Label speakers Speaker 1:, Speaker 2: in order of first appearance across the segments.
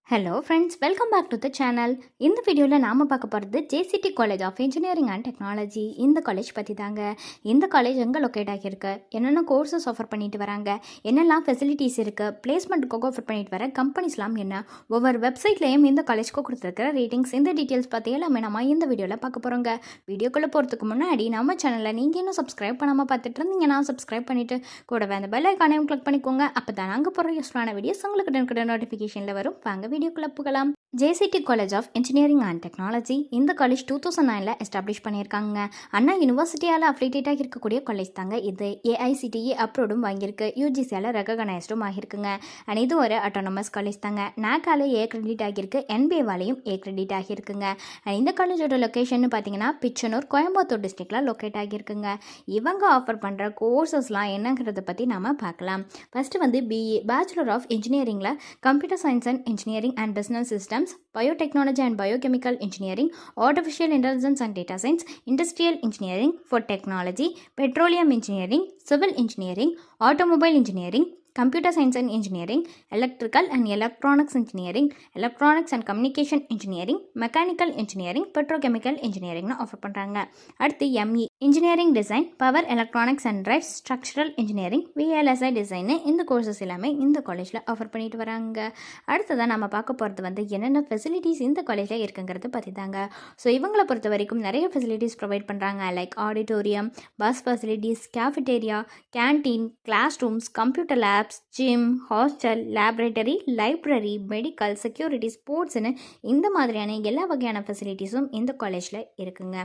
Speaker 1: Hello friends, welcome back to the channel. இந்த வீடியோவில் நாம் பார்க்க போகிறது JCT college of engineering and technology. இந்த காலேஜ் பற்றி தாங்க. இந்த காலேஜ் எங்கே லொக்கேட் ஆகியிருக்கு, என்னென்ன கோர்சஸ் ஆஃபர் பண்ணிட்டு வராங்க, என்னெல்லாம் ஃபெசிலிட்டிஸ் இருக்குது, பிளேஸ்மெண்ட்டுக்கு ஆஃபர் பண்ணிட்டு வர கம்பெனிஸ்லாம் என்ன, ஒவ்வொரு வெப்சைட்லேயும் இந்த காலேஜ்க்கு கொடுத்துருக்கிற ரேட்டிங்ஸ், இந்த டீட்டெயில்ஸ் பற்றி எல்லாமே நம்ம இந்த வீடியோவில் பார்க்க போகிறோங்க. வீடியோக்குள்ளே போகிறதுக்கு முன்னாடி நம்ம சேனலில் நீங்கள் இன்னும் சப்ஸ்கிரைப் பண்ணாமல் பார்த்துட்டு இருந்தீங்கன்னா சப்ஸ்கிரைப் பண்ணிவிட்டு கூடவே அந்த பெல் ஐக்கானையும் கிளிக் பண்ணிக்கோங்க. அப்போ தான் நாங்கள் போகிற யூஸ்ஃபுல்லான வீடியோஸ் உங்களுக்கு நோட்டிஃபிகேஷனில் வரும். வாங்க வீடியோக்குள்ள போகலாம். JCT college of engineering and technology இந்த காலேஜ் 2009 எஸ்டாப்ளிஷ் பண்ணியிருக்காங்க. அண்ணா யூனிவர்சிட்டியால் அஃபிலியேட்டாக இருக்கக்கூடிய காலேஜ் தாங்க இது. ஏஐசிடிஇ அப்ரூவ்டும் வாங்கியிருக்கு, யூஜிசியால் ரெகனைஸ்டும் ஆகியிருக்குங்க. அண்ட் இது ஒரு அட்டானமஸ் காலேஜ் தாங்க. நாக்கால ஏ கிரெடிட் ஆகியிருக்கு, என்பிஏவாலையும் ஏ கிரெடிட் ஆகியிருக்குங்க. அண்ட் இந்த காலேஜோட லொக்கேஷன் பார்த்தீங்கன்னா பிச்சனூர், கோயம்புத்தூர் டிஸ்ட்ரிக்டில் லொக்கேட் ஆகியிருக்குங்க. இவங்க ஆஃபர் பண்ணுற கோர்சஸ்லாம் என்னங்கிறத பற்றி நம்ம பார்க்கலாம். ஃபஸ்ட்டு வந்து பிஏ பேச்சுலர் ஆஃப் இன்ஜினியரிங்கில் computer science and engineering and business systems, biotechnology and biochemical engineering, artificial intelligence and data science, industrial engineering for technology, petroleum engineering, civil engineering, automobile engineering, computer science and engineering, electrical and electronics engineering, electronics and communication engineering, mechanical engineering, petrochemical engineering offer பண்ணுறாங்க. அடுத்து ME engineering design, power electronics and drives, structural engineering, VLSI design இந்த courses எல்லாமே இந்த காலேஜில் offer பண்ணிட்டு வராங்க. அடுத்ததான் நம்ம பார்க்க போகிறது வந்து என்னென்ன ஃபெசிலிட்டிஸ் இந்த காலேஜில் இருக்குங்கிறது பற்றி தாங்க. ஸோ இவங்களை பொறுத்த வரைக்கும் நிறைய ஃபெசிலிட்டிஸ் ப்ரொவைட் பண்ணுறாங்க. Like auditorium, bus facilities, cafeteria, canteen, class rooms, computer lab, gym, hostel, laboratory, library, medical, security, ஸ்போர்ட்ஸ்னு இந்த மாதிரியான எல்லா வகையான ஃபெசிலிட்டிஸும் இந்த காலேஜில் இருக்குங்க.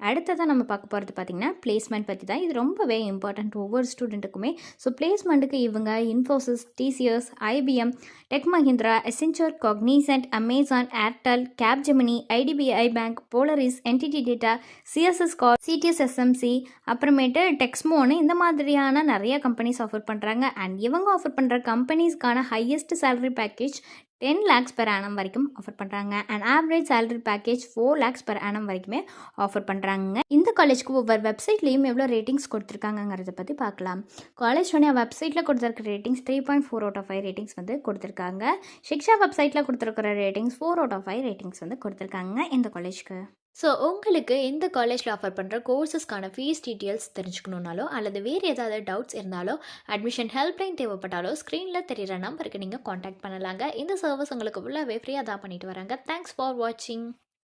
Speaker 1: அடுத்ததான் நம்ம பார்க்க போகிறது பார்த்திங்கன்னா பிளேஸ்மெண்ட் பற்றி தான். இது ரொம்பவே இம்பார்ட்டன்ட் ஒவ்வொரு ஸ்டூடெண்ட்டுக்குமே. ஸோ பிளேஸ்மெண்ட்டுக்கு இவங்க Infosys, TCS, IBM, Tech Mahindra, Accenture, Cognizant, Amazon, Airtel, Capgemini, IDBI bank, Polaris, NTT data, CSS கார், சிடிஎஸ்எஸ்எம்சி, அப்புறமேட்டு டெக்ஸ்மோன்னு இந்த மாதிரியான நிறைய கம்பெனிஸ் ஆஃபர் பண்ணுறாங்க. அண்ட் இவங்க ஆஃபர் பண்ணுற கம்பெனிஸ்க்கான highest salary package 10 lakhs per annum வரைக்கும் ஆஃபர் பண்ணுறாங்க. And average salary package 4 lakhs per annum வரைக்குமே ஆஃபர் பண்ணுறாங்க. இந்த காலேஜ்க்கு ஒவ்வொரு வெப்சைட்லேயும் எவ்வளோ ரேட்டிங்ஸ் கொடுத்துருக்காங்கிறத பற்றி பார்க்கலாம். காலேஜ் உடனே வெப்சைட்டில் கொடுத்துருக்க ரேட்டிங்ஸ் 3.4 out of 5 ரேட்டிங்ஸ் வந்து கொடுத்துருக்காங்க. ஷிக்ஷா வெப்சைட்டில் கொடுத்துருக்கிற ரேட்டிங்ஸ் 4 out of 5 ரேட்டிங்ஸ் வந்து கொடுத்துருக்காங்க இந்த காலேஜ்க்கு. ஸோ உங்களுக்கு இந்த காலேஜில் ஆஃபர் பண்ணுற கோர்சஸ்க்கான ஃபீஸ் டீட்டெயில்ஸ் தெரிஞ்சுக்கணுன்னாலோ அல்லது வேறு ஏதாவது டவுட்ஸ் இருந்தாலோ அட்மிஷன் ஹெல்ப்லைன் தேவைப்பட்டாலோ ஸ்க்ரீனில் தெரிகிற நம்பருக்கு நீங்கள் காண்டாக்ட் பண்ணலாங்க. இந்த சர்வீஸ் உங்களுக்கு ஃபுல்லாகவே ஃப்ரீயாக தான் பண்ணிட்டு வராங்க. தேங்க்ஸ் ஃபார் வாட்சிங்.